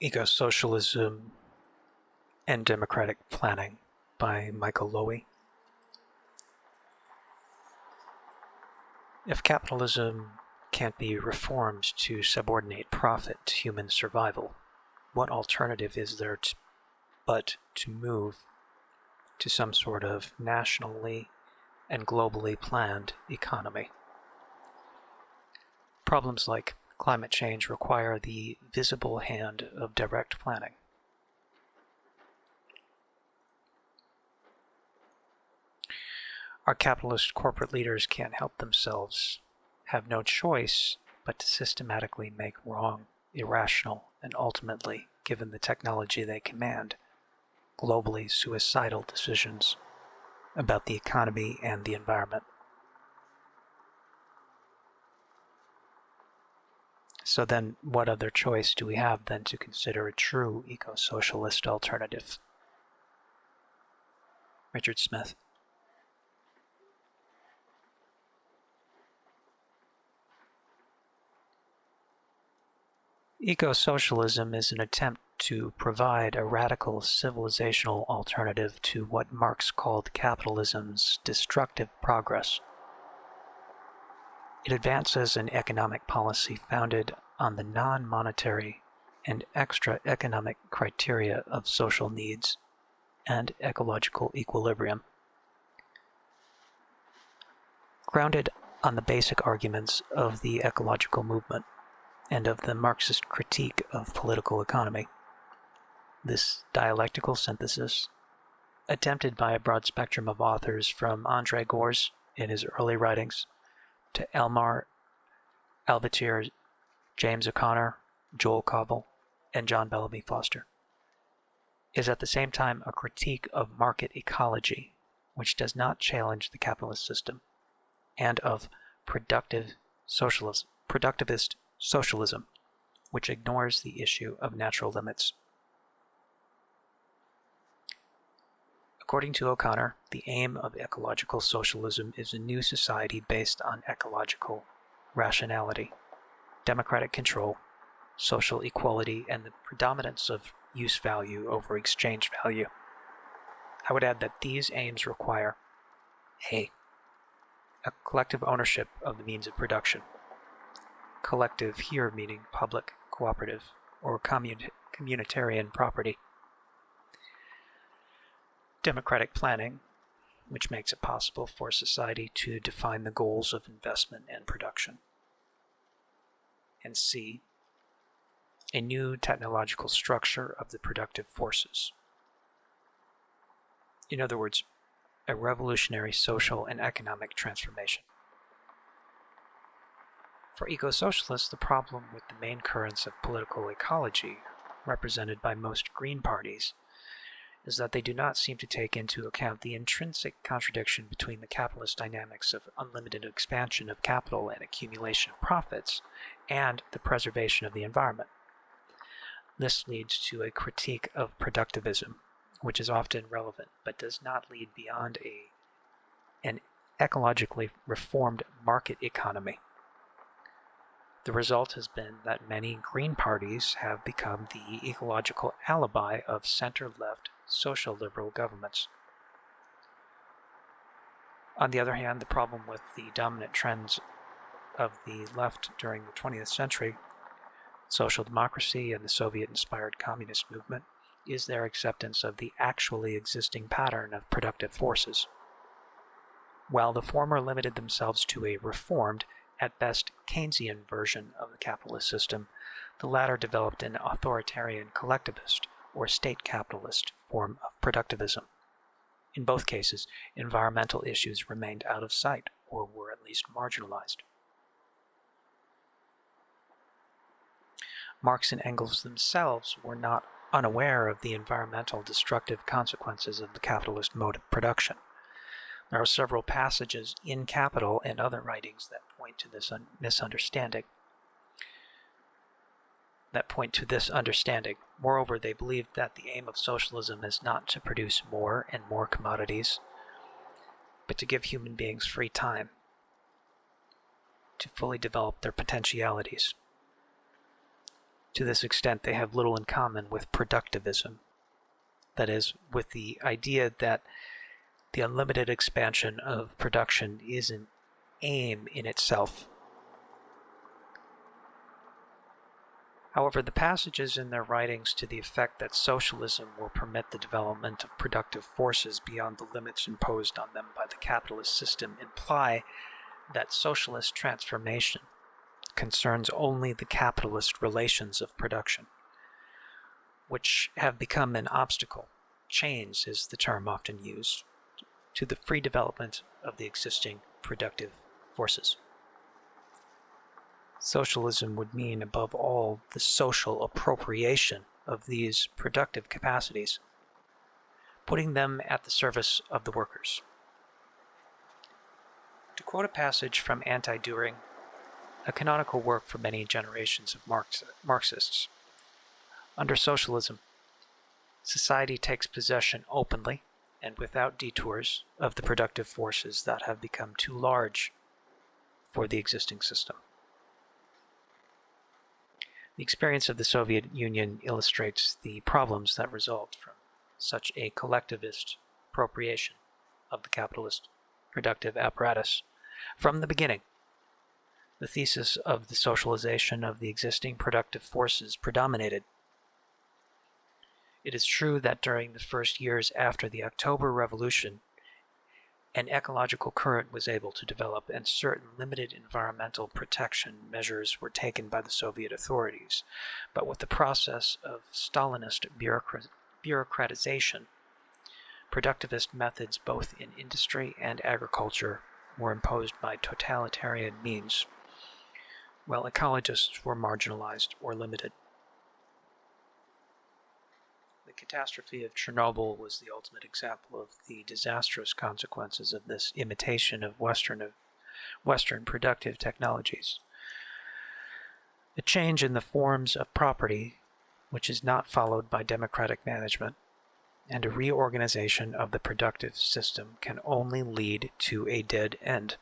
Eco-Socialism and Democratic Planning by Michael Lowy. If capitalism can't be reformed to subordinate profit to human survival, what alternative is there but to move to some sort of nationally and globally planned economy? Problems like climate change require the visible hand of direct planning. Our capitalist corporate leaders can't help themselves, have no choice but to systematically make wrong, irrational, and ultimately, given the technology they command, globally suicidal decisions about the economy and the environment. So then, what other choice do we have than to consider a true eco-socialist alternative? Richard Smith. Eco-socialism is an attempt to provide a radical civilizational alternative to what Marx called capitalism's destructive progress. It advances an economic policy founded on the non-monetary and extra-economic criteria of social needs and ecological equilibrium. Grounded on the basic arguments of the ecological movement and of the Marxist critique of political economy, this dialectical synthesis, attempted by a broad spectrum of authors from Andre Gors in his early writings to Elmar Alvetier, James O'Connor, Joel Covell, and John Bellamy Foster, is at the same time a critique of market ecology, which does not challenge the capitalist system, and of productivist socialism, which ignores the issue of natural limits. According to O'Connor, the aim of ecological socialism is a new society based on ecological rationality, democratic control, social equality, and the predominance of use value over exchange value. I would add that these aims require a collective ownership of the means of production, collective here meaning public, cooperative, or communitarian property, democratic planning, which makes it possible for society to define the goals of investment and production, and C, a new technological structure of the productive forces. In other words, a revolutionary social and economic transformation. For eco-socialists, the problem with the main currents of political ecology, represented by most green parties, is that they do not seem to take into account the intrinsic contradiction between the capitalist dynamics of unlimited expansion of capital and accumulation of profits and the preservation of the environment. This leads to a critique of productivism, which is often relevant but does not lead beyond an ecologically reformed market economy. The result has been that many green parties have become the ecological alibi of center-left social liberal governments. On the other hand, the problem with the dominant trends of the left during the 20th century, social democracy and the Soviet-inspired communist movement, is their acceptance of the actually existing pattern of productive forces. While the former limited themselves to a reformed, at best Keynesian version of the capitalist system, the latter developed an authoritarian collectivist or state capitalist form of productivism. In both cases, environmental issues remained out of sight or were at least marginalized. Marx and Engels themselves were not unaware of the environmental destructive consequences of the capitalist mode of production. There are several passages in Capital and other writings that point to this misunderstanding. Moreover, they believed that the aim of socialism is not to produce more and more commodities, but to give human beings free time to fully develop their potentialities. To this extent, they have little in common with productivism. That is, with the idea that the unlimited expansion of production is an aim in itself. However, the passages in their writings to the effect that socialism will permit the development of productive forces beyond the limits imposed on them by the capitalist system imply that socialist transformation concerns only the capitalist relations of production, which have become an obstacle. Chains is the term often used, to the free development of the existing productive forces. Socialism would mean, above all, the social appropriation of these productive capacities, putting them at the service of the workers. To quote a passage from Anti-Düring, a canonical work for many generations of Marxists, under socialism, society takes possession openly and without detours of the productive forces that have become too large for the existing system. The experience of the Soviet Union illustrates the problems that result from such a collectivist appropriation of the capitalist productive apparatus. From the beginning, the thesis of the socialization of the existing productive forces predominated. It is true that during the first years after the October Revolution, an ecological current was able to develop and certain limited environmental protection measures were taken by the Soviet authorities. But with the process of Stalinist bureaucratization, productivist methods both in industry and agriculture were imposed by totalitarian means, while ecologists were marginalized or limited. The catastrophe of Chernobyl was the ultimate example of the disastrous consequences of this imitation of Western productive technologies. A change in the forms of property, which is not followed by democratic management, and a reorganization of the productive system can only lead to a dead end.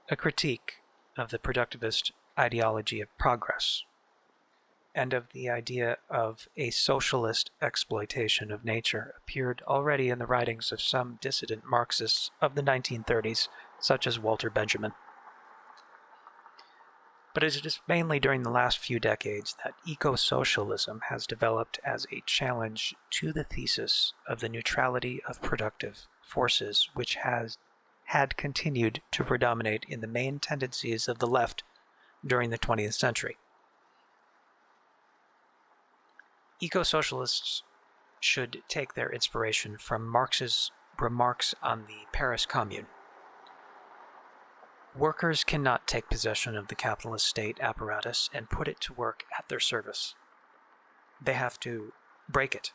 A critique of the productivist ideology of progress and of the idea of a socialist exploitation of nature appeared already in the writings of some dissident Marxists of the 1930s, such as Walter Benjamin. But it is mainly during the last few decades that eco-socialism has developed as a challenge to the thesis of the neutrality of productive forces, which had continued to predominate in the main tendencies of the left during the 20th century. Eco-socialists should take their inspiration from Marx's remarks on the Paris Commune. Workers cannot take possession of the capitalist state apparatus and put it to work at their service. They have to break it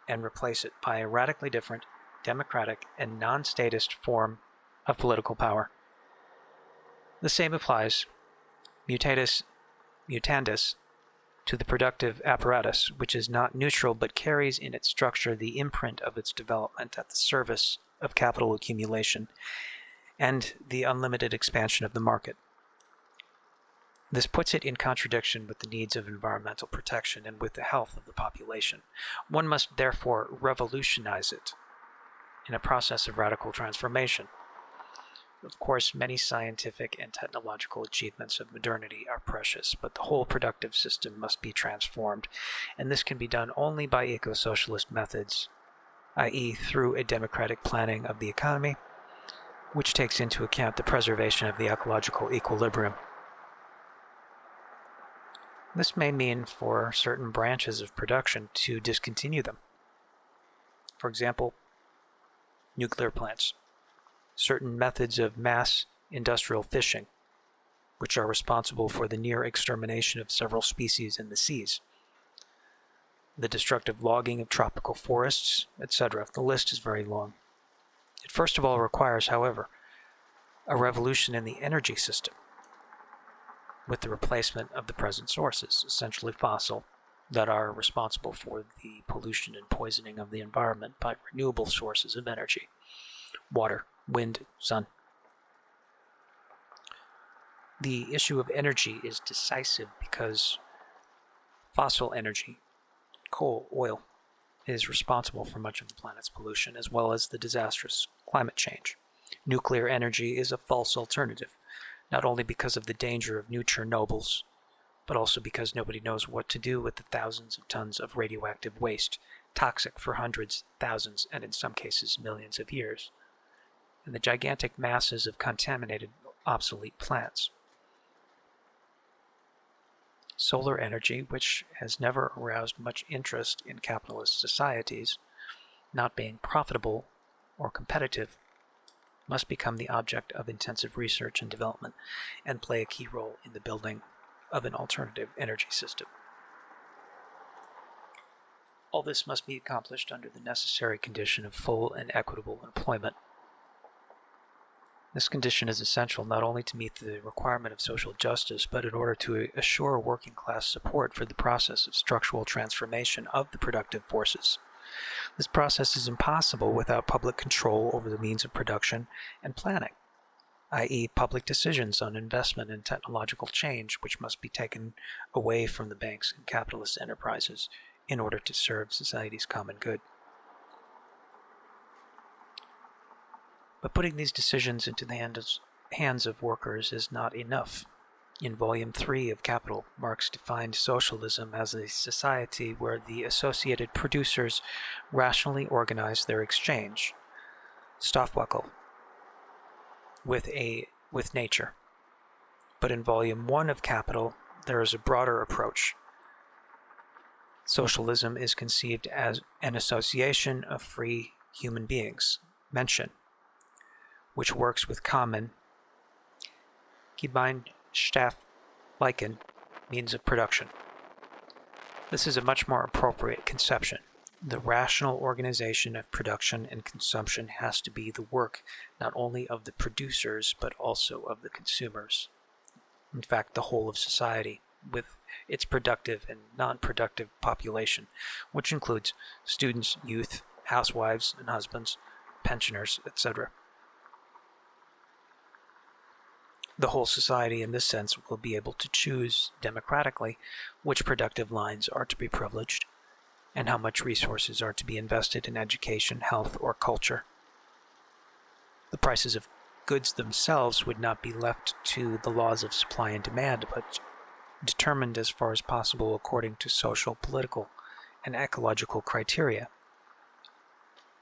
and replace it by a radically different, democratic, and non-statist form of political power. The same applies, mutatis mutandis, to the productive apparatus, which is not neutral but carries in its structure the imprint of its development at the service of capital accumulation and the unlimited expansion of the market. This puts it in contradiction with the needs of environmental protection and with the health of the population. One must therefore revolutionize it in a process of radical transformation. Of course, many scientific and technological achievements of modernity are precious, but the whole productive system must be transformed, and this can be done only by eco-socialist methods, i.e. through a democratic planning of the economy, which takes into account the preservation of the ecological equilibrium. This may mean for certain branches of production to discontinue them. For example, nuclear plants, certain methods of mass industrial fishing, which are responsible for the near extermination of several species in the seas, the destructive logging of tropical forests, etc. The list is very long. It first of all requires, however, a revolution in the energy system, with the replacement of the present sources, essentially fossil, that are responsible for the pollution and poisoning of the environment by renewable sources of energy, water, wind, sun. The issue of energy is decisive because fossil energy, coal, oil, is responsible for much of the planet's pollution, as well as the disastrous climate change. Nuclear energy is a false alternative, not only because of the danger of new Chernobyls, but also because nobody knows what to do with the thousands of tons of radioactive waste, toxic for hundreds, thousands, and in some cases millions of years, and the gigantic masses of contaminated, obsolete plants. Solar energy, which has never aroused much interest in capitalist societies, not being profitable or competitive, must become the object of intensive research and development and play a key role in the building of an alternative energy system. All this must be accomplished under the necessary condition of full and equitable employment. This condition is essential not only to meet the requirement of social justice, but in order to assure working class support for the process of structural transformation of the productive forces. This process is impossible without public control over the means of production and planning, i.e., public decisions on investment and technological change, which must be taken away from the banks and capitalist enterprises in order to serve society's common good. But putting these decisions into the hands of workers is not enough. In Volume 3 of Capital, Marx defined socialism as a society where the associated producers rationally organize their exchange, Stoffwechsel, with nature. But in Volume 1 of Capital, there is a broader approach. Socialism is conceived as an association of free human beings, Menschen, which works with common Gemeinschaftlichen means of production. This is a much more appropriate conception. The rational organization of production and consumption has to be the work not only of the producers but also of the consumers. In fact, the whole of society, with its productive and non-productive population, which includes students, youth, housewives and husbands, pensioners, etc. The whole society in this sense will be able to choose democratically which productive lines are to be privileged and how much resources are to be invested in education, health, or culture. The prices of goods themselves would not be left to the laws of supply and demand, but determined as far as possible according to social, political, and ecological criteria.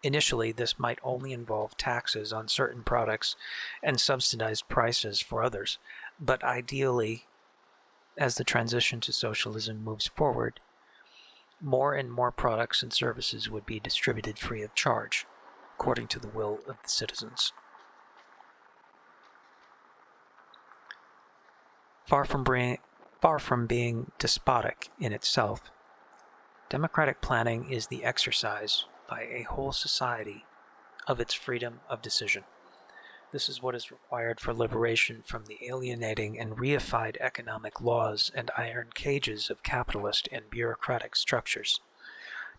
Initially, this might only involve taxes on certain products and subsidized prices for others, but ideally, as the transition to socialism moves forward, more and more products and services would be distributed free of charge, according to the will of the citizens. Far from being despotic in itself, democratic planning is the exercise by a whole society of its freedom of decision. This is what is required for liberation from the alienating and reified economic laws and iron cages of capitalist and bureaucratic structures.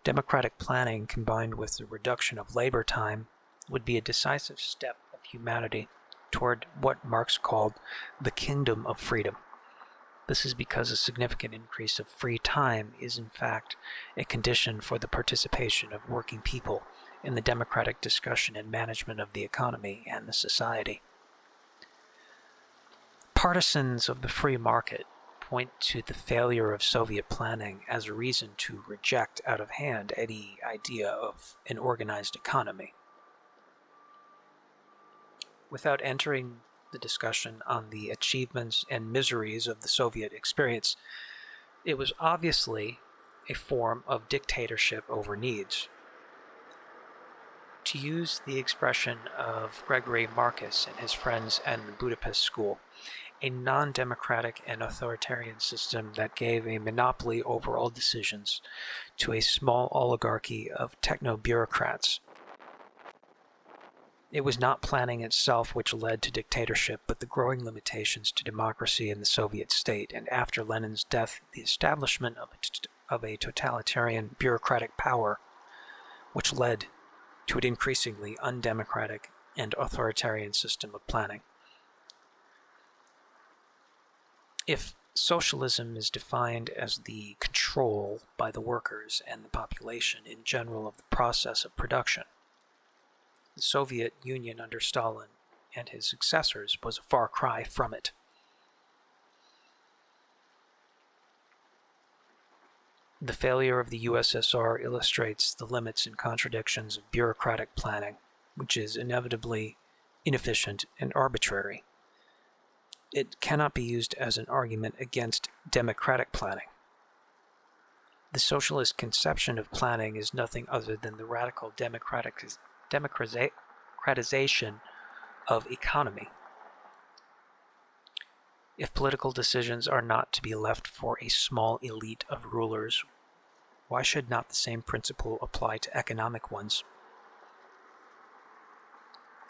Democratic planning combined with the reduction of labor time would be a decisive step of humanity toward what Marx called the kingdom of freedom. This is because a significant increase of free time is in fact a condition for the participation of working people in the democratic discussion and management of the economy and the society. Partisans of the free market point to the failure of Soviet planning as a reason to reject out of hand any idea of an organized economy. Without entering the discussion on the achievements and miseries of the Soviet experience, it was obviously a form of dictatorship over needs. To use the expression of Gregory Marcus and his friends at the Budapest School, a non-democratic and authoritarian system that gave a monopoly over all decisions to a small oligarchy of techno-bureaucrats. It was not planning itself which led to dictatorship, but the growing limitations to democracy in the Soviet state, and after Lenin's death, the establishment of a totalitarian bureaucratic power, which led to an increasingly undemocratic and authoritarian system of planning. If socialism is defined as the control by the workers and the population in general of the process of production, the Soviet Union under Stalin and his successors was a far cry from it. The failure of the USSR illustrates the limits and contradictions of bureaucratic planning, which is inevitably inefficient and arbitrary. It cannot be used as an argument against democratic planning. The socialist conception of planning is nothing other than the radical democratization of economy. If political decisions are not to be left for a small elite of rulers, why should not the same principle apply to economic ones?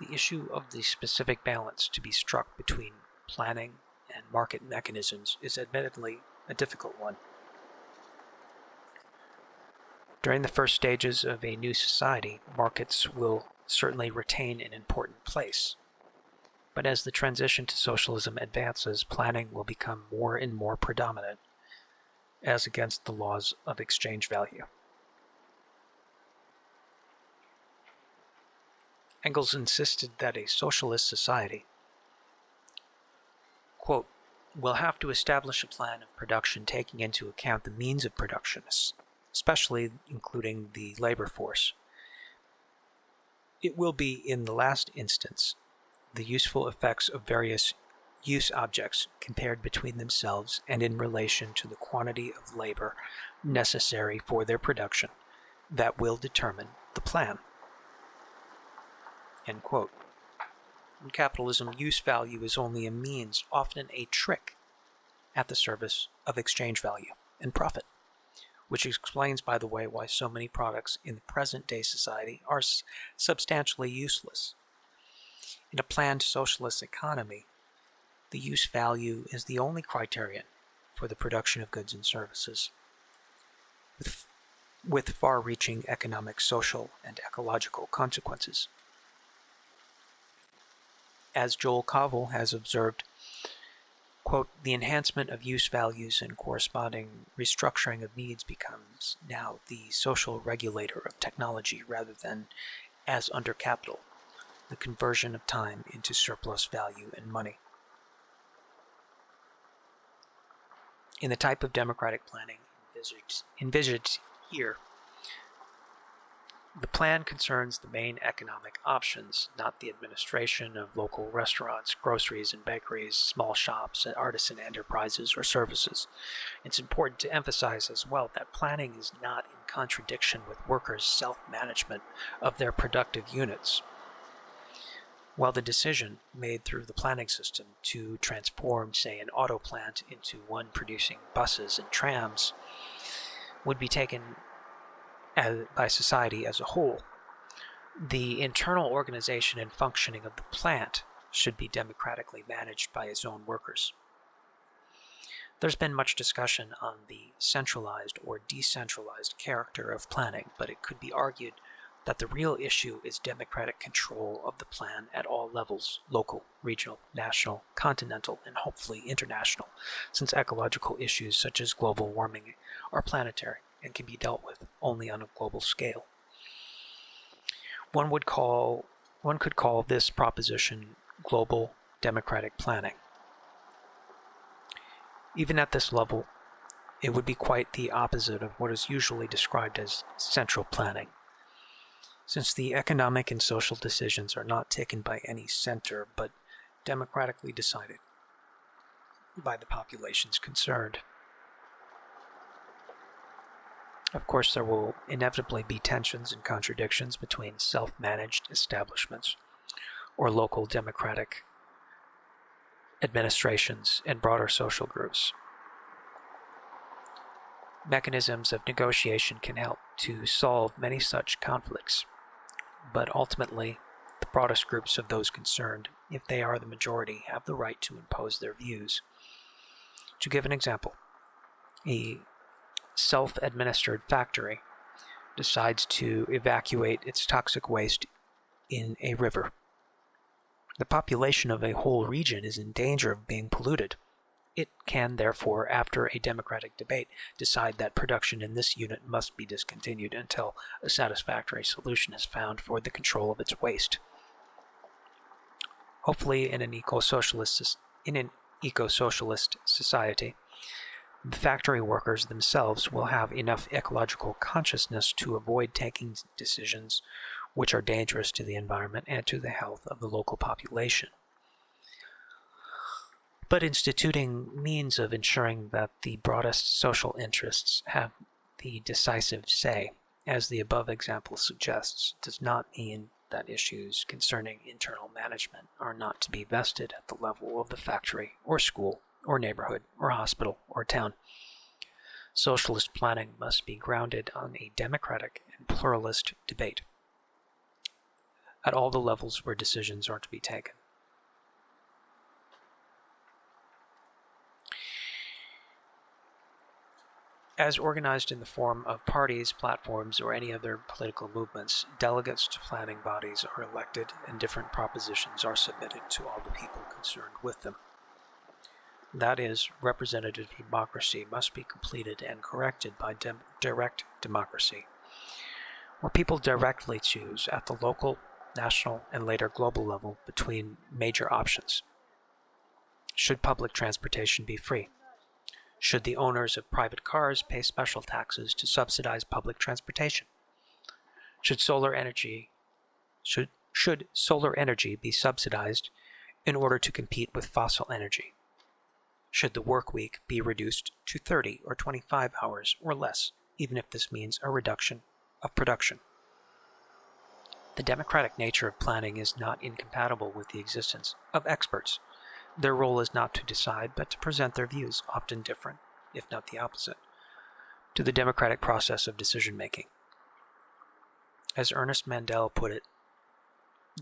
The issue of the specific balance to be struck between planning and market mechanisms is admittedly a difficult one. During the first stages of a new society, markets will certainly retain an important place. But as the transition to socialism advances, planning will become more and more predominant, as against the laws of exchange value. Engels insisted that a socialist society, quote, will have to establish a plan of production taking into account the means of production, especially including the labor force. It will be, in the last instance, the useful effects of various use objects compared between themselves and in relation to the quantity of labor necessary for their production that will determine the plan. End quote. In capitalism, use value is only a means, often a trick, at the service of exchange value and profit, which explains, by the way, why so many products in the present-day society are substantially useless. In a planned socialist economy, the use value is the only criterion for the production of goods and services, with far-reaching economic, social, and ecological consequences. As Joel Kovel has observed, quote, the enhancement of use values and corresponding restructuring of needs becomes now the social regulator of technology rather than, as under capital, the conversion of time into surplus value and money. In the type of democratic planning envisaged here, the plan concerns the main economic options, not the administration of local restaurants, groceries and bakeries, small shops, and artisan enterprises or services. It's important to emphasize as well that planning is not in contradiction with workers' self-management of their productive units. While the decision made through the planning system to transform, say, an auto plant into one producing buses and trams would be taken by society as a whole, the internal organization and functioning of the plant should be democratically managed by its own workers. There's been much discussion on the centralized or decentralized character of planning, but it could be argued that the real issue is democratic control of the plan at all levels, local, regional, national, continental, and hopefully international, since ecological issues such as global warming are planetary and can be dealt with only on a global scale. One could call this proposition global democratic planning. Even at this level, it would be quite the opposite of what is usually described as central planning, since the economic and social decisions are not taken by any center but democratically decided by the populations concerned. Of course, there will inevitably be tensions and contradictions between self-managed establishments or local democratic administrations and broader social groups. Mechanisms of negotiation can help to solve many such conflicts, but ultimately, the broadest groups of those concerned, if they are the majority, have the right to impose their views. To give an example, a self-administered factory decides to evacuate its toxic waste in a river. The population of a whole region is in danger of being polluted, It can, therefore, after a democratic debate, decide that production in this unit must be discontinued until a satisfactory solution is found for the control of its waste. Hopefully, in an eco-socialist society, the factory workers themselves will have enough ecological consciousness to avoid taking decisions which are dangerous to the environment and to the health of the local population. But instituting means of ensuring that the broadest social interests have the decisive say, as the above example suggests, does not mean that issues concerning internal management are not to be vested at the level of the factory or school or neighborhood or hospital or town. Socialist planning must be grounded on a democratic and pluralist debate at all the levels where decisions are to be taken. As organized in the form of parties, platforms, or any other political movements, delegates to planning bodies are elected and different propositions are submitted to all the people concerned with them. That is, representative democracy must be completed and corrected by direct democracy, where people directly choose at the local, national, and later global level between major options. Should public transportation be free? Should the owners of private cars pay special taxes to subsidize public transportation? Should solar energy be subsidized in order to compete with fossil energy? Should the work week be reduced to 30 or 25 hours or less, even if this means a reduction of production? The democratic nature of planning is not incompatible with the existence of experts. Their role is not to decide, but to present their views, often different, if not the opposite, to the democratic process of decision-making. As Ernest Mandel put it,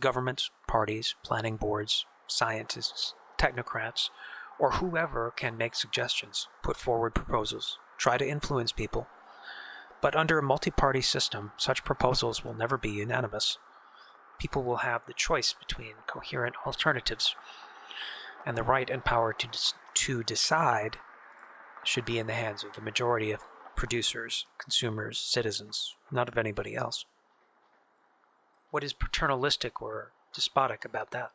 governments, parties, planning boards, scientists, technocrats, or whoever can make suggestions, put forward proposals, try to influence people, but under a multi-party system, such proposals will never be unanimous. People will have the choice between coherent alternatives, and the right and power to decide should be in the hands of the majority of producers, consumers, citizens, not of anybody else. What is paternalistic or despotic about that?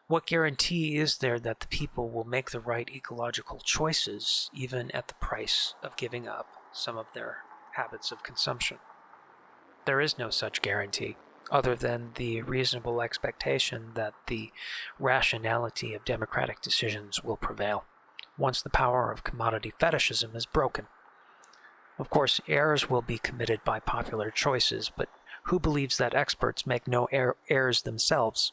What guarantee is there that the people will make the right ecological choices, even at the price of giving up some of their habits of consumption? There is no such guarantee, other than the reasonable expectation that the rationality of democratic decisions will prevail, once the power of commodity fetishism is broken. Of course, errors will be committed by popular choices, but who believes that experts make no errors themselves?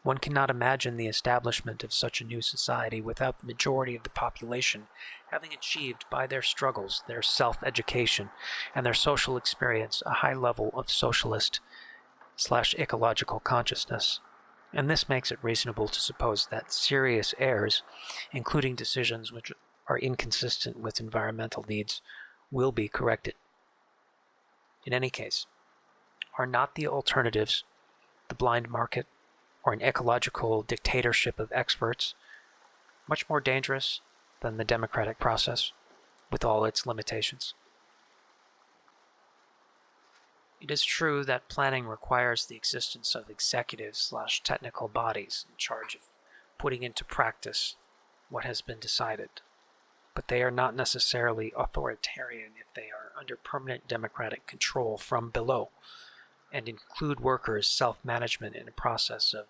One cannot imagine the establishment of such a new society without the majority of the population having achieved by their struggles, their self-education, and their social experience a high level of socialist/ecological consciousness. And this makes it reasonable to suppose that serious errors, including decisions which are inconsistent with environmental needs, will be corrected. In any case, are not the alternatives the blind market or an ecological dictatorship of experts much more dangerous than the democratic process, with all its limitations? It is true that planning requires the existence of executive/technical bodies in charge of putting into practice what has been decided, but they are not necessarily authoritarian if they are under permanent democratic control from below, and include workers' self-management in a process of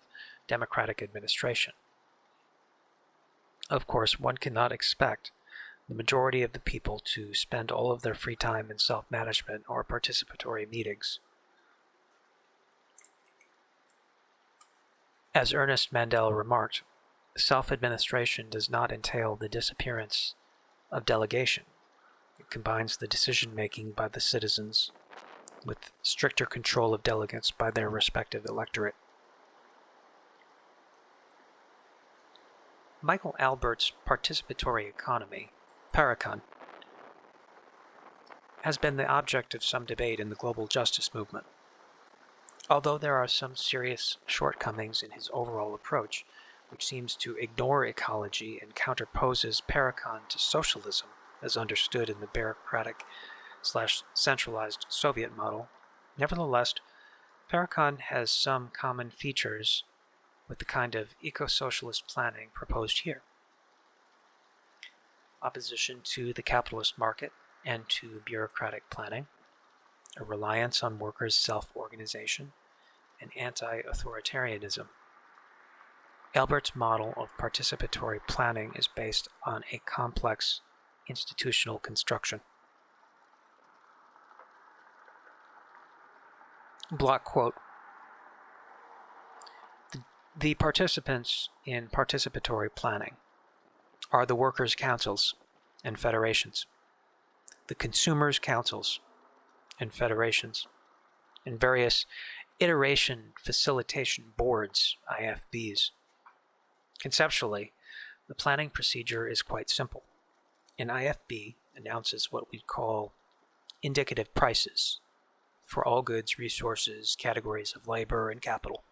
democratic administration. Of course, one cannot expect the majority of the people to spend all of their free time in self-management or participatory meetings. As Ernest Mandel remarked, self-administration does not entail the disappearance of delegation. It combines the decision-making by the citizens with stricter control of delegates by their respective electorate. Michael Albert's participatory economy, Paracon, has been the object of some debate in the global justice movement. Although there are some serious shortcomings in his overall approach, which seems to ignore ecology and counterposes Paracon to socialism as understood in the bureaucratic/centralized Soviet model, nevertheless, Paracon has some common features with the kind of eco-socialist planning proposed here. Opposition to the capitalist market and to bureaucratic planning, a reliance on workers' self-organization, and anti-authoritarianism. Albert's model of participatory planning is based on a complex institutional construction. Block quote: The participants in participatory planning are the workers' councils and federations, the consumers' councils and federations, and various iteration facilitation boards, IFBs. Conceptually, the planning procedure is quite simple. An IFB announces what we call indicative prices for all goods, resources, categories of labor, and capital.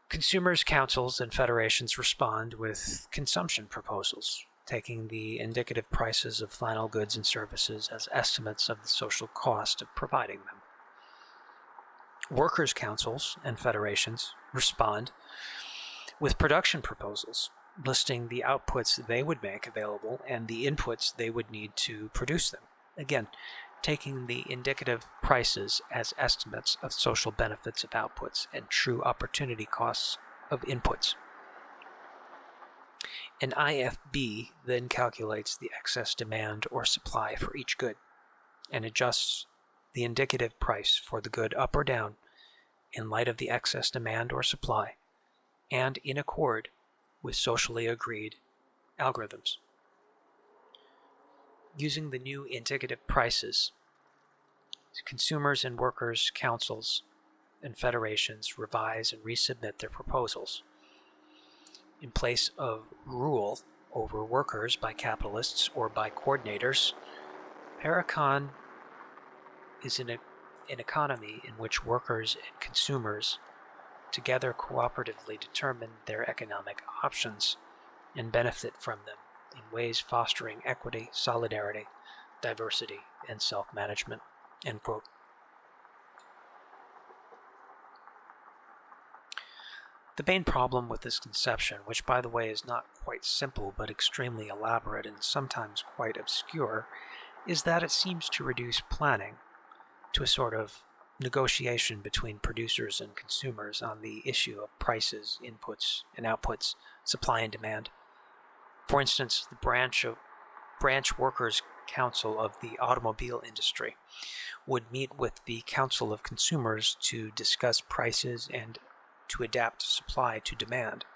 Consumers' councils and federations respond with consumption proposals, taking the indicative prices of final goods and services as estimates of the social cost of providing them. Workers' councils and federations respond with production proposals, listing the outputs they would make available and the inputs they would need to produce them. Again, taking the indicative prices as estimates of social benefits of outputs and true opportunity costs of inputs. An IFB then calculates the excess demand or supply for each good and adjusts the indicative price for the good up or down in light of the excess demand or supply and in accord with socially agreed algorithms. Using the new indicative prices, consumers and workers' councils and federations revise and resubmit their proposals. In place of rule over workers by capitalists or by coordinators, Paracon is an economy in which workers and consumers together cooperatively determine their economic options and benefit from them in ways fostering equity, solidarity, diversity, and self-management. End quote. The main problem with this conception, which by the way is not quite simple but extremely elaborate and sometimes quite obscure, is that it seems to reduce planning to a sort of negotiation between producers and consumers on the issue of prices, inputs, and outputs, supply and demand. For instance, the branch workers' council of the automobile industry would meet with the Council of Consumers to discuss prices and to adapt supply to demand.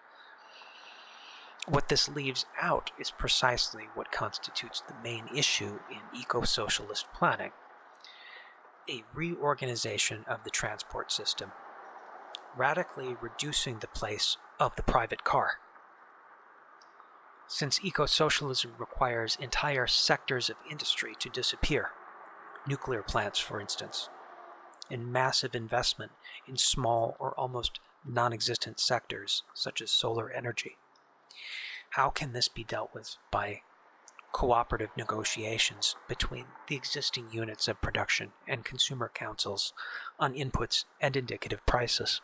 What this leaves out is precisely what constitutes the main issue in eco-socialist planning: a reorganization of the transport system, radically reducing the place of the private car. Since eco-socialism requires entire sectors of industry to disappear, nuclear plants, for instance, and massive investment in small or almost non-existent sectors such as solar energy, how can this be dealt with by cooperative negotiations between the existing units of production and consumer councils on inputs and indicative prices?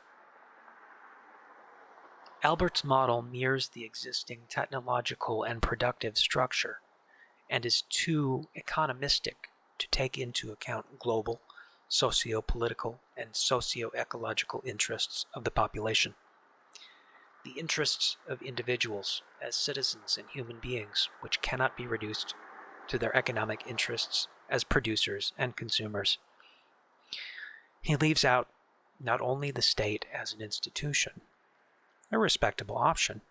Albert's model mirrors the existing technological and productive structure and is too economistic to take into account global, socio-political, and socio-ecological interests of the population. The interests of individuals as citizens and human beings, which cannot be reduced to their economic interests as producers and consumers. He leaves out not only the state as an institution, a respectable option,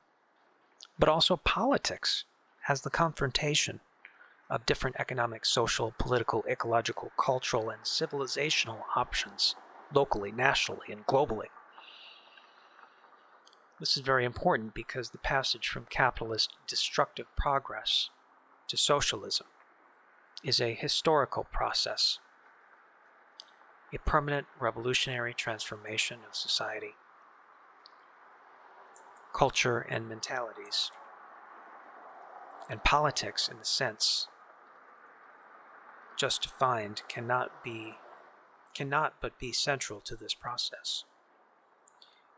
but also politics as the confrontation of different economic, social, political, ecological, cultural, and civilizational options, locally, nationally, and globally. This is very important because the passage from capitalist destructive progress to socialism is a historical process, a permanent revolutionary transformation of society. culture, and mentalities, and politics in the sense just defined cannot but be central to this process.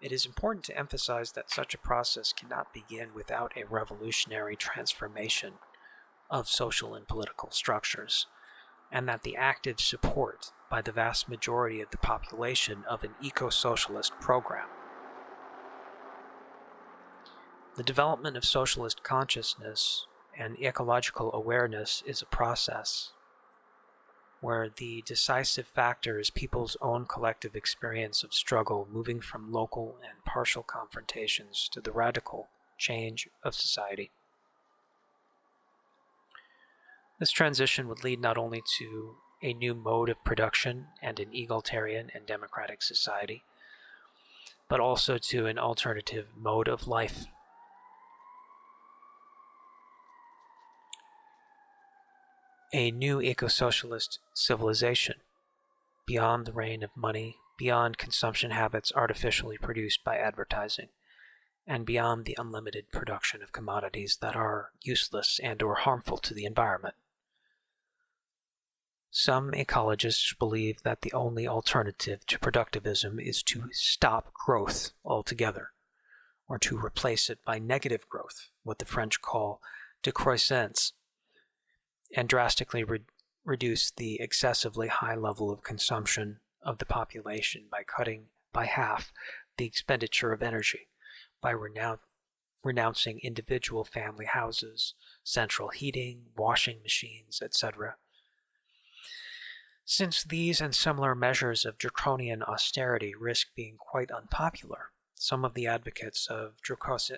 It is important to emphasize that such a process cannot begin without a revolutionary transformation of social and political structures, and that the active support by the vast majority of the population of an eco-socialist program. The development of socialist consciousness and ecological awareness is a process where the decisive factor is people's own collective experience of struggle, moving from local and partial confrontations to the radical change of society. This transition would lead not only to a new mode of production and an egalitarian and democratic society, but also to an alternative mode of life. A new eco-socialist civilization, beyond the reign of money, beyond consumption habits artificially produced by advertising, and beyond the unlimited production of commodities that are useless and/or harmful to the environment. Some ecologists believe that the only alternative to productivism is to stop growth altogether, or to replace it by negative growth, what the French call décroissance, and drastically reduce the excessively high level of consumption of the population by cutting by half the expenditure of energy, by renouncing individual family houses, central heating, washing machines, etc. Since these and similar measures of draconian austerity risk being quite unpopular, some of the advocates of décroissance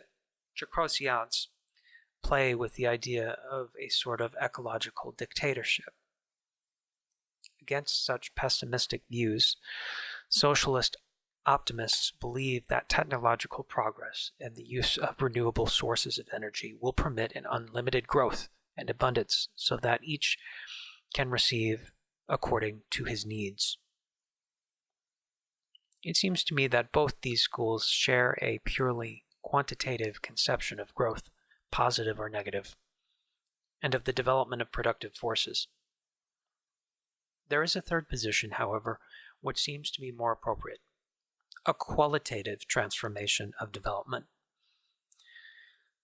play with the idea of a sort of ecological dictatorship. Against such pessimistic views, socialist optimists believe that technological progress and the use of renewable sources of energy will permit an unlimited growth and abundance so that each can receive according to his needs. It seems to me that both these schools share a purely quantitative conception of growth, positive or negative, and of the development of productive forces. There is a third position, however, which seems to be more appropriate: a qualitative transformation of development.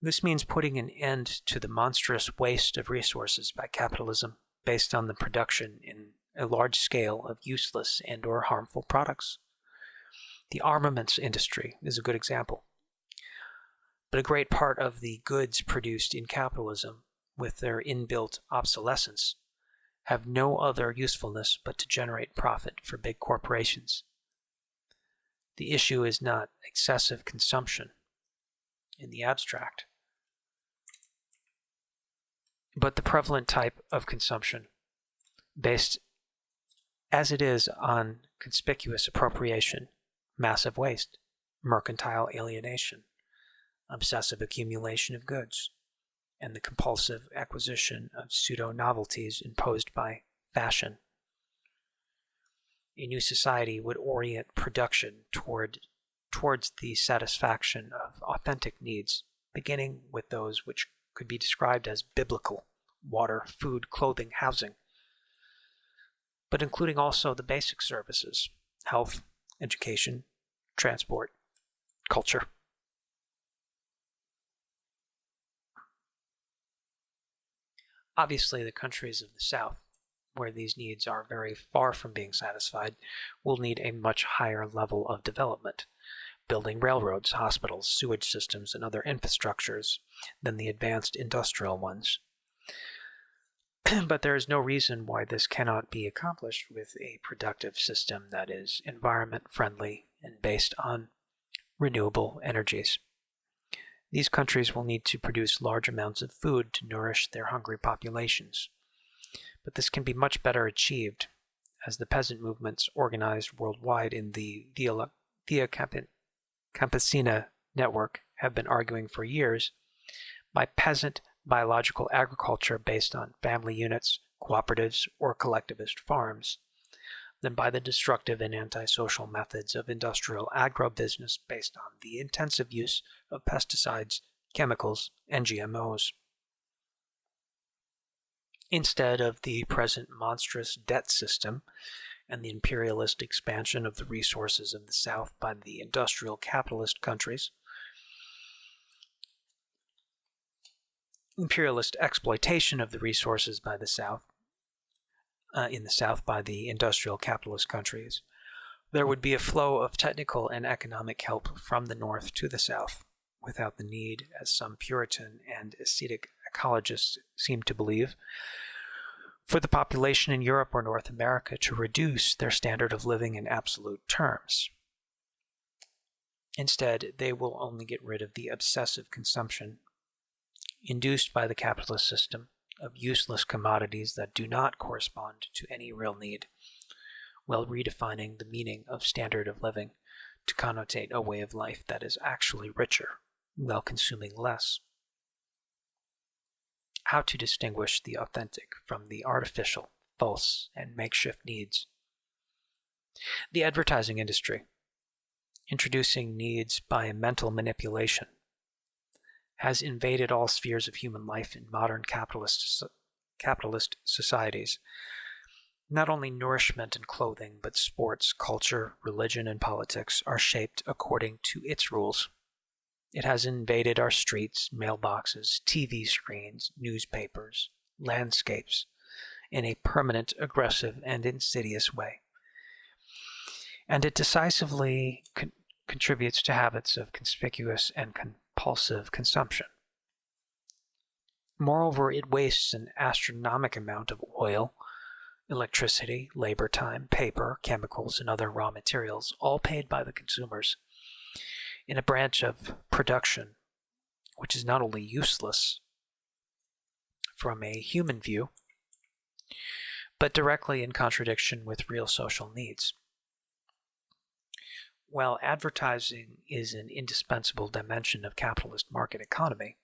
This means putting an end to the monstrous waste of resources by capitalism based on the production in a large scale of useless and/or harmful products. The armaments industry is a good example. But a great part of the goods produced in capitalism, with their inbuilt obsolescence, have no other usefulness but to generate profit for big corporations. The issue is not excessive consumption in the abstract, but the prevalent type of consumption, based as it is on conspicuous appropriation, massive waste, mercantile alienation, obsessive accumulation of goods, and the compulsive acquisition of pseudo-novelties imposed by fashion. A new society would orient production towards the satisfaction of authentic needs, beginning with those which could be described as biblical: water, food, clothing, housing, but including also the basic services: health, education, transport, culture. Obviously, the countries of the South, where these needs are very far from being satisfied, will need a much higher level of development, building railroads, hospitals, sewage systems, and other infrastructures than the advanced industrial ones. But there is no reason why this cannot be accomplished with a productive system that is environment-friendly and based on renewable energies. These countries will need to produce large amounts of food to nourish their hungry populations. But this can be much better achieved, as the peasant movements organized worldwide in the Via Campesina network have been arguing for years, by peasant biological agriculture based on family units, cooperatives, or collectivist farms, than by the destructive and antisocial methods of industrial agrobusiness based on the intensive use of pesticides, chemicals, and GMOs. Instead of the present monstrous debt system and the imperialist expansion of the resources of the South by the industrial capitalist countries, imperialist exploitation of the resources by the South, in the South by the industrial capitalist countries, there would be a flow of technical and economic help from the North to the South, without the need, as some Puritan and ascetic ecologists seem to believe, for the population in Europe or North America to reduce their standard of living in absolute terms. Instead, they will only get rid of the obsessive consumption induced by the capitalist system of useless commodities that do not correspond to any real need, while redefining the meaning of standard of living to connotate a way of life that is actually richer, while consuming less. How to distinguish the authentic from the artificial, false, and makeshift needs. The advertising industry, introducing needs by mental manipulation, has invaded all spheres of human life in modern capitalist societies. Not only nourishment and clothing, but sports, culture, religion, and politics are shaped according to its rules. It has invaded our streets, mailboxes, TV screens, newspapers, landscapes, in a permanent, aggressive, and insidious way. And it decisively contributes to habits of conspicuous and compulsive consumption. Moreover, it wastes an astronomical amount of oil, electricity, labor time, paper, chemicals, and other raw materials, all paid by the consumers, in a branch of production which is not only useless from a human view, but directly in contradiction with real social needs. While advertising is an indispensable dimension of capitalist market economy,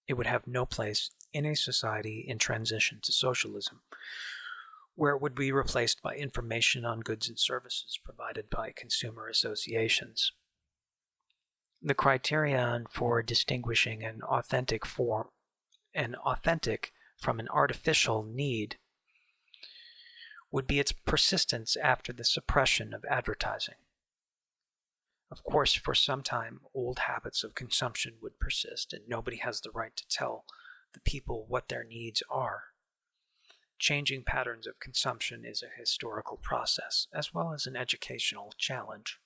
it would have no place in a society in transition to socialism, where it would be replaced by information on goods and services provided by consumer associations. The criterion for distinguishing an authentic from an artificial need would be its persistence after the suppression of advertising. Of course, for some time, old habits of consumption would persist, and nobody has the right to tell the people what their needs are. Changing patterns of consumption is a historical process, as well as an educational challenge.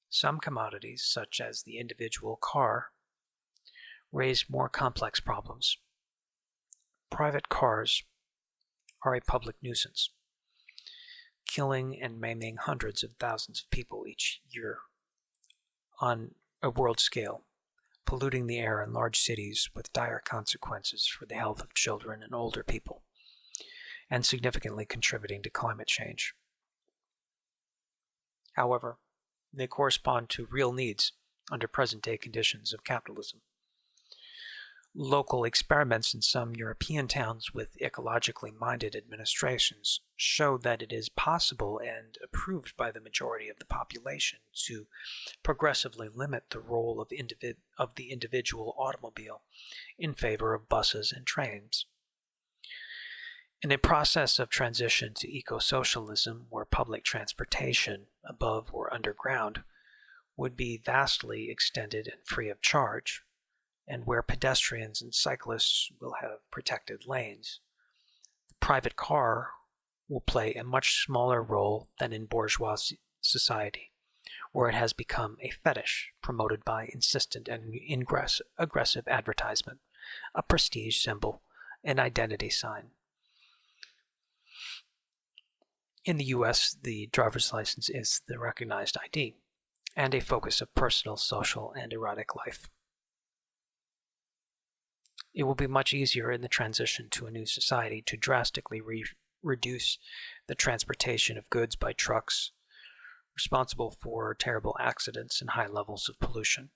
Some commodities, such as the individual car, raise more complex problems. Private cars are a public nuisance, killing and maiming hundreds of thousands of people each year on a world scale, polluting the air in large cities with dire consequences for the health of children and older people, and significantly contributing to climate change. However, they correspond to real needs under present-day conditions of capitalism. Local experiments in some European towns with ecologically minded administrations show that it is possible and approved by the majority of the population to progressively limit the role of the individual automobile in favor of buses and trains. In a process of transition to eco-socialism, where public transportation, above or underground, would be vastly extended and free of charge, and where pedestrians and cyclists will have protected lanes, the private car will play a much smaller role than in bourgeois society, where it has become a fetish promoted by insistent and aggressive advertisement, a prestige symbol, an identity sign. In the US, the driver's license is the recognized ID, and a focus of personal, social, and erotic life. It will be much easier in the transition to a new society to drastically reduce the transportation of goods by trucks, responsible for terrible accidents and high levels of pollution,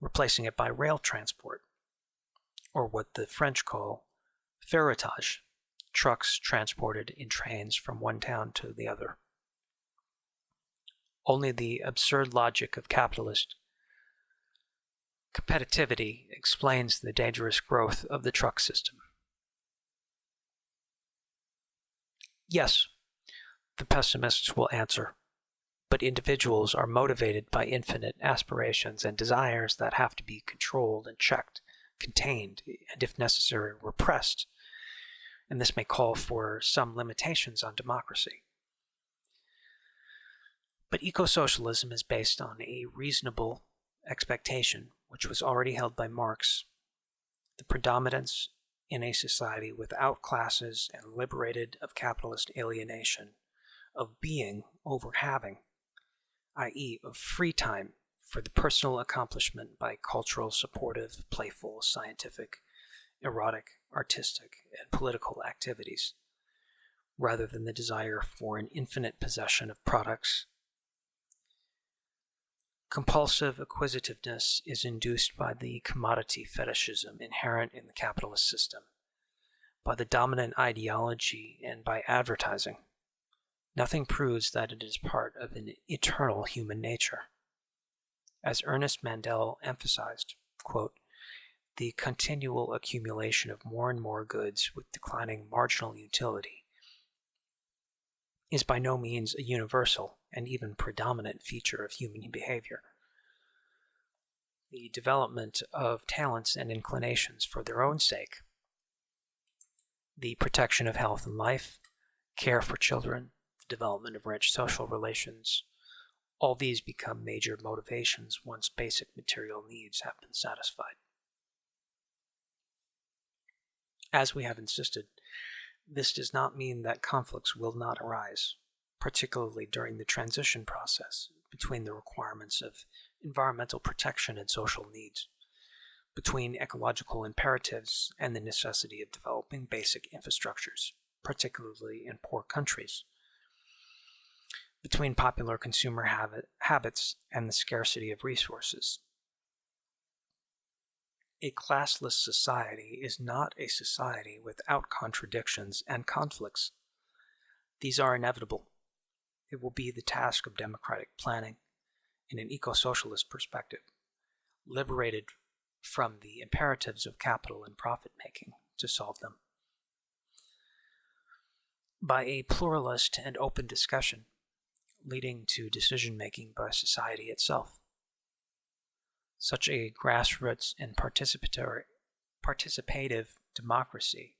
replacing it by rail transport, or what the French call ferroutage, trucks transported in trains from one town to the other. Only the absurd logic of capitalist competitivity explains the dangerous growth of the truck system. Yes, the pessimists will answer, but individuals are motivated by infinite aspirations and desires that have to be controlled and checked, contained, and if necessary, repressed, and this may call for some limitations on democracy. But eco-socialism is based on a reasonable expectation, which was already held by Marx, the predominance in a society without classes and liberated of capitalist alienation, of being over having, i.e., of free time for the personal accomplishment by cultural, supportive, playful, scientific, erotic, artistic, and political activities, rather than the desire for an infinite possession of products. Compulsive acquisitiveness is induced by the commodity fetishism inherent in the capitalist system, by the dominant ideology, and by advertising. Nothing proves that it is part of an eternal human nature. As Ernest Mandel emphasized, quote, the continual accumulation of more and more goods with declining marginal utility is by no means a universal and even predominant feature of human behavior. The development of talents and inclinations for their own sake, the protection of health and life, care for children, the development of rich social relations, all these become major motivations once basic material needs have been satisfied. As we have insisted, this does not mean that conflicts will not arise, particularly during the transition process between the requirements of environmental protection and social needs, between ecological imperatives and the necessity of developing basic infrastructures, particularly in poor countries, between popular consumer habits and the scarcity of resources. A classless society is not a society without contradictions and conflicts. These are inevitable. It will be the task of democratic planning, in an eco-socialist perspective, liberated from the imperatives of capital and profit-making, to solve them. By a pluralist and open discussion, leading to decision-making by society itself. Such a grassroots and participative democracy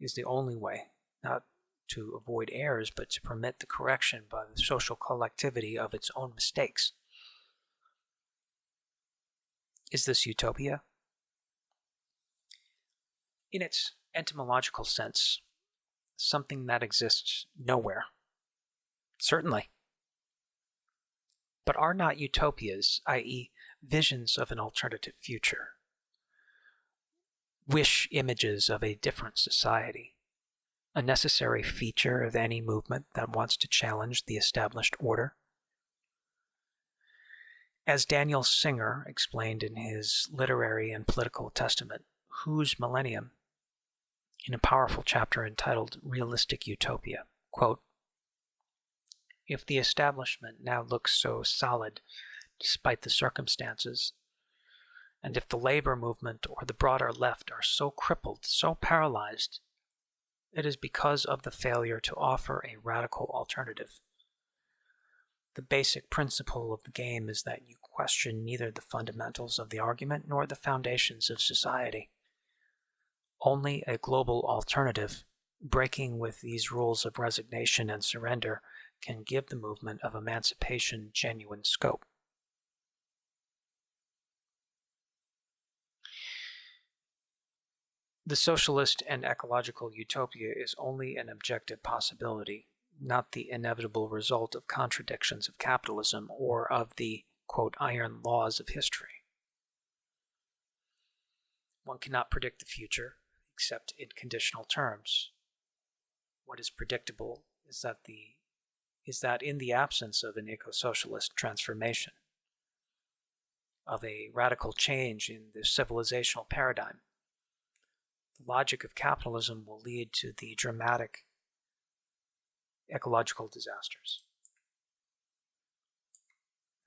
is the only way, not to avoid errors, but to permit the correction by the social collectivity of its own mistakes. Is this utopia? In its etymological sense, something that exists nowhere. Certainly. But are not utopias, i.e., visions of an alternative future, wish images of a different society, a necessary feature of any movement that wants to challenge the established order? As Daniel Singer explained in his Literary and Political Testament, Whose Millennium, in a powerful chapter entitled Realistic Utopia, quote, if the establishment now looks so solid despite the circumstances, and if the labor movement or the broader left are so crippled, so paralyzed, it is because of the failure to offer a radical alternative. The basic principle of the game is that you question neither the fundamentals of the argument nor the foundations of society. Only a global alternative, breaking with these rules of resignation and surrender, can give the movement of emancipation genuine scope. The socialist and ecological utopia is only an objective possibility, not the inevitable result of contradictions of capitalism or of the, quote, iron laws of history. One cannot predict the future except in conditional terms. What is predictable is that in the absence of an eco-socialist transformation, of a radical change in the civilizational paradigm, the logic of capitalism will lead to the dramatic ecological disasters,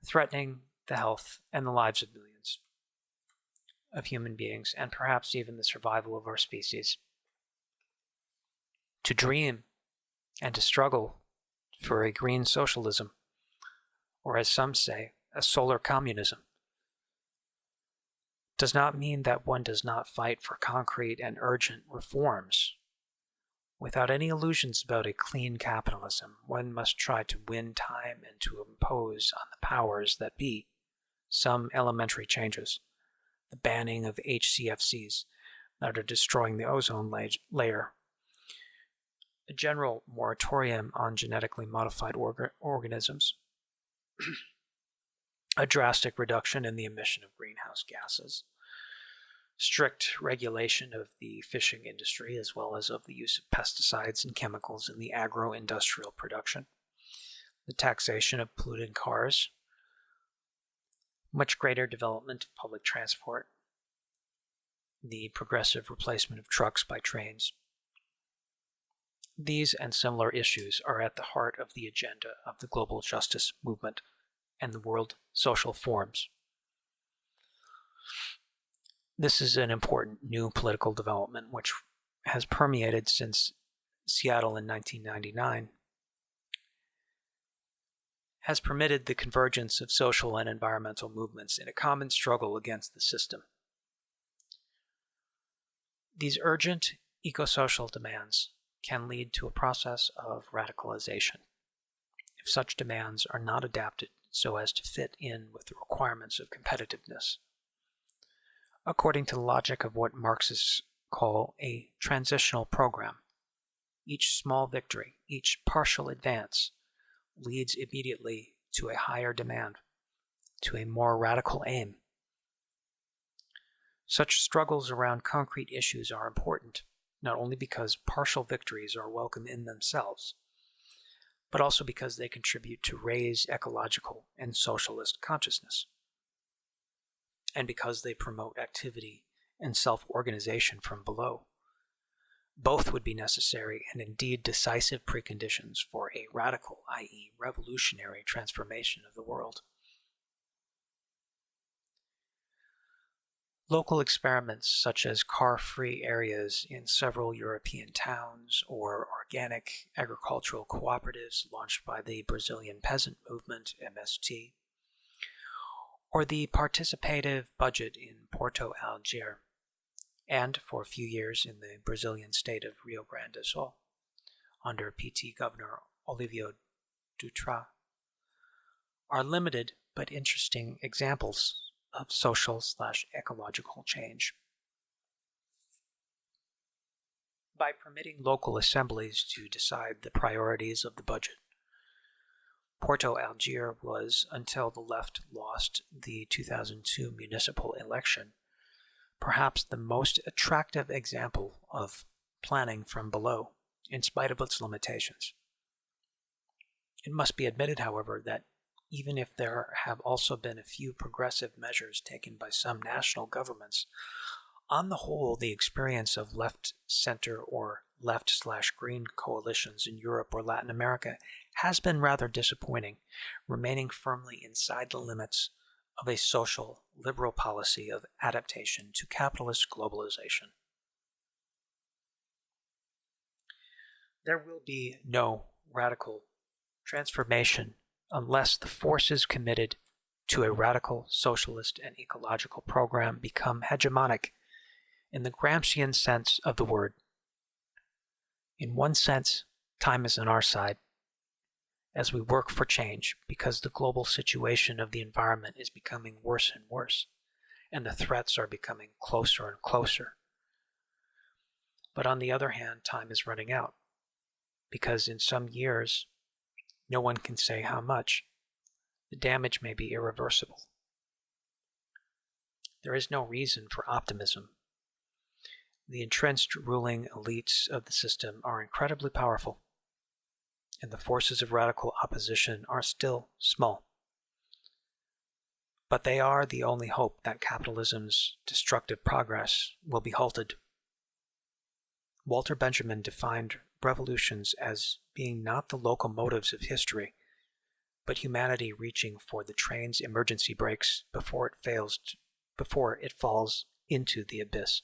threatening the health and the lives of millions of human beings, and perhaps even the survival of our species. To dream and to struggle for a green socialism, or as some say, a solar communism, does not mean that one does not fight for concrete and urgent reforms. Without any illusions about a clean capitalism, one must try to win time and to impose on the powers that be some elementary changes. The banning of HCFCs that are destroying the ozone layer, a general moratorium on genetically modified organisms, a drastic reduction in the emission of greenhouse gases, strict regulation of the fishing industry as well as of the use of pesticides and chemicals in the agro-industrial production, the taxation of polluting cars, much greater development of public transport, the progressive replacement of trucks by trains. These and similar issues are at the heart of the agenda of the global justice movement and the world social forums. This is an important new political development which has permeated since Seattle in 1999, has permitted the convergence of social and environmental movements in a common struggle against the system. These urgent eco-social demands can lead to a process of radicalization if such demands are not adapted so as to fit in with the requirements of competitiveness. According to the logic of what Marxists call a transitional program, each small victory, each partial advance, leads immediately to a higher demand, to a more radical aim. Such struggles around concrete issues are important, not only because partial victories are welcome in themselves, but also because they contribute to raise ecological and socialist consciousness, and because they promote activity and self-organization from below. Both would be necessary and indeed decisive preconditions for a radical, i.e., revolutionary transformation of the world. Local experiments such as car-free areas in several European towns or organic agricultural cooperatives launched by the Brazilian peasant movement, MST, or the participative budget in Porto Alegre, and for a few years in the Brazilian state of Rio Grande do Sul, under PT Governor Olívio Dutra, are limited but interesting examples of social/ecological change. By permitting local assemblies to decide the priorities of the budget, Porto Alegre was, until the left lost the 2002 municipal election, perhaps the most attractive example of planning from below, in spite of its limitations. It must be admitted, however, that even if there have also been a few progressive measures taken by some national governments, on the whole, the experience of left-center or left/green coalitions in Europe or Latin America has been rather disappointing, remaining firmly inside the limits of a social, liberal policy of adaptation to capitalist globalization. There will be no radical transformation unless the forces committed to a radical socialist and ecological program become hegemonic in the Gramscian sense of the word. In one sense, time is on our side as we work for change because the global situation of the environment is becoming worse and worse, and the threats are becoming closer and closer. But on the other hand, time is running out because in some years, no one can say how much, the damage may be irreversible. There is no reason for optimism. The entrenched ruling elites of the system are incredibly powerful, and the forces of radical opposition are still small. But they are the only hope that capitalism's destructive progress will be halted. Walter Benjamin defined revolutions as being not the locomotives of history, but humanity reaching for the train's emergency brakes before it falls into the abyss.